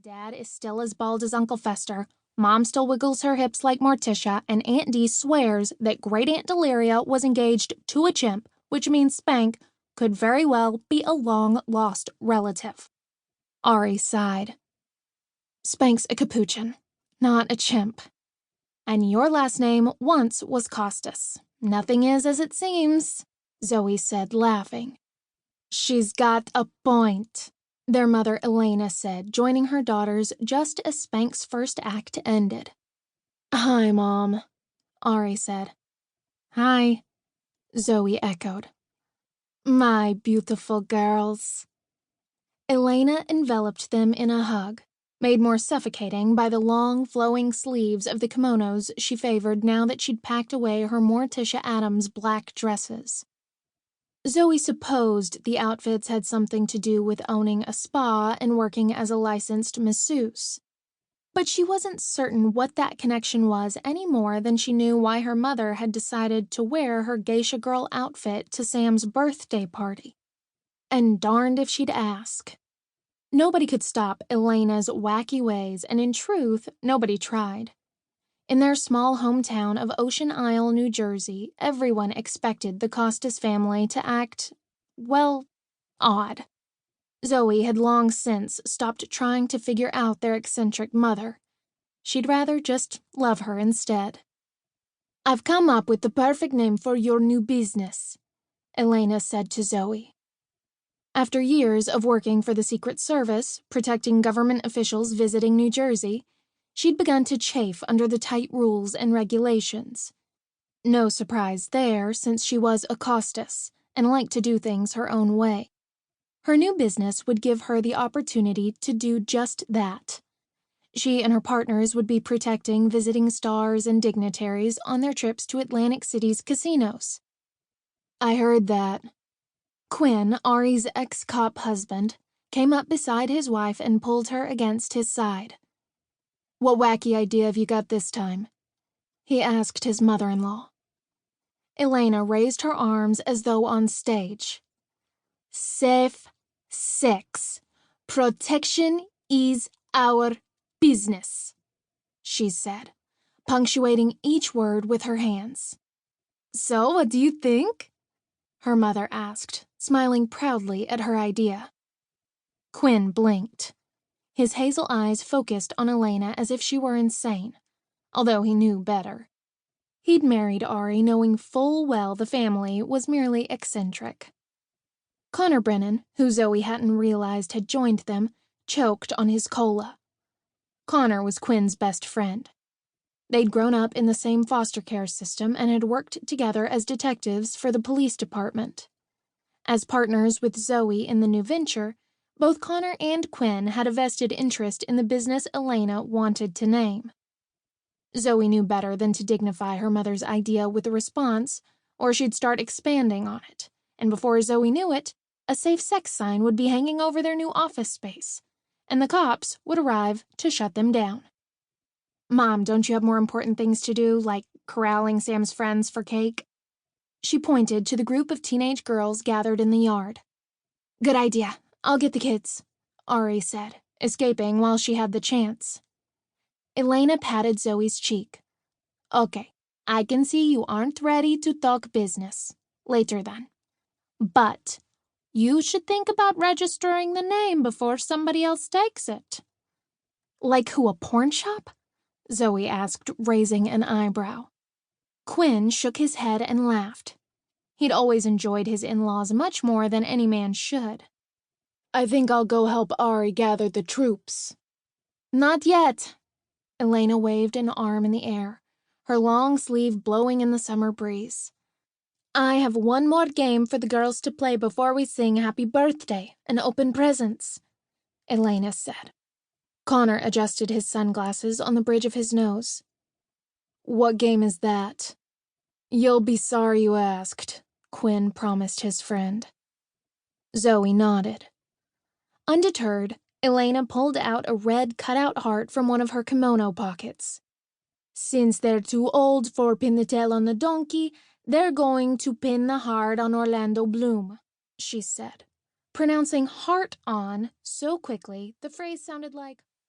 Dad is still as bald as Uncle Fester, Mom still wiggles her hips like Morticia, and Aunt Dee swears that Great Aunt Deliria was engaged to a chimp, which means Spank could very well be a long-lost relative. Ari sighed. Spank's a capuchin, not a chimp. And your last name once was Costas. Nothing is as it seems, Zoe said, laughing. She's got a point, their mother Elena said, joining her daughters just as Spank's first act ended. Hi, Mom, Ari said. Hi, Zoe echoed. My beautiful girls. Elena enveloped them in a hug, made more suffocating by the long, flowing sleeves of the kimonos she favored now that she'd packed away her Morticia Adams black dresses. Zoe supposed the outfits had something to do with owning a spa and working as a licensed masseuse, but she wasn't certain what that connection was any more than she knew why her mother had decided to wear her geisha girl outfit to Sam's birthday party. And darned if she'd ask. Nobody could stop Elena's wacky ways, and in truth, nobody tried. In their small hometown of Ocean Isle, New Jersey, everyone expected the Costas family to act, well, odd. Zoe had long since stopped trying to figure out their eccentric mother. She'd rather just love her instead. I've come up with the perfect name for your new business, Elena said to Zoe. After years of working for the Secret Service, protecting government officials visiting New Jersey, she'd begun to chafe under the tight rules and regulations. No surprise there, since she was a Costas and liked to do things her own way. Her new business would give her the opportunity to do just that. She and her partners would be protecting visiting stars and dignitaries on their trips to Atlantic City's casinos. I heard that. Quinn, Ari's ex-cop husband, came up beside his wife and pulled her against his side. What wacky idea have you got this time? He asked his mother-in-law. Elena raised her arms as though on stage. Safe sex. Protection is our business, she said, punctuating each word with her hands. So, what do you think? Her mother asked, smiling proudly at her idea. Quinn blinked. His hazel eyes focused on Elena as if she were insane, although he knew better. He'd married Ari knowing full well the family was merely eccentric. Connor Brennan, who Zoe hadn't realized had joined them, choked on his cola. Connor was Quinn's best friend. They'd grown up in the same foster care system and had worked together as detectives for the police department. As partners with Zoe in the new venture, both Connor and Quinn had a vested interest in the business Elena wanted to name. Zoe knew better than to dignify her mother's idea with a response, or she'd start expanding on it, and before Zoe knew it, a safe sex sign would be hanging over their new office space, and the cops would arrive to shut them down. Mom, don't you have more important things to do, like corralling Sam's friends for cake? She pointed to the group of teenage girls gathered in the yard. Good idea. I'll get the kids, Ari said, escaping while she had the chance. Elena patted Zoe's cheek. Okay, I can see you aren't ready to talk business. Later then. But you should think about registering the name before somebody else takes it. Like who, a porn shop? Zoe asked, raising an eyebrow. Quinn shook his head and laughed. He'd always enjoyed his in-laws much more than any man should. I think I'll go help Ari gather the troops. Not yet. Elena waved an arm in the air, her long sleeve blowing in the summer breeze. I have one more game for the girls to play before we sing Happy Birthday and open presents, Elena said. Connor adjusted his sunglasses on the bridge of his nose. What game is that? You'll be sorry you asked, Quinn promised his friend. Zoe nodded. Undeterred, Elena pulled out a red cutout heart from one of her kimono pockets. Since they're too old for pin the tail on the donkey, they're going to pin the heart on Orlando Bloom, she said, pronouncing heart on so quickly the phrase sounded like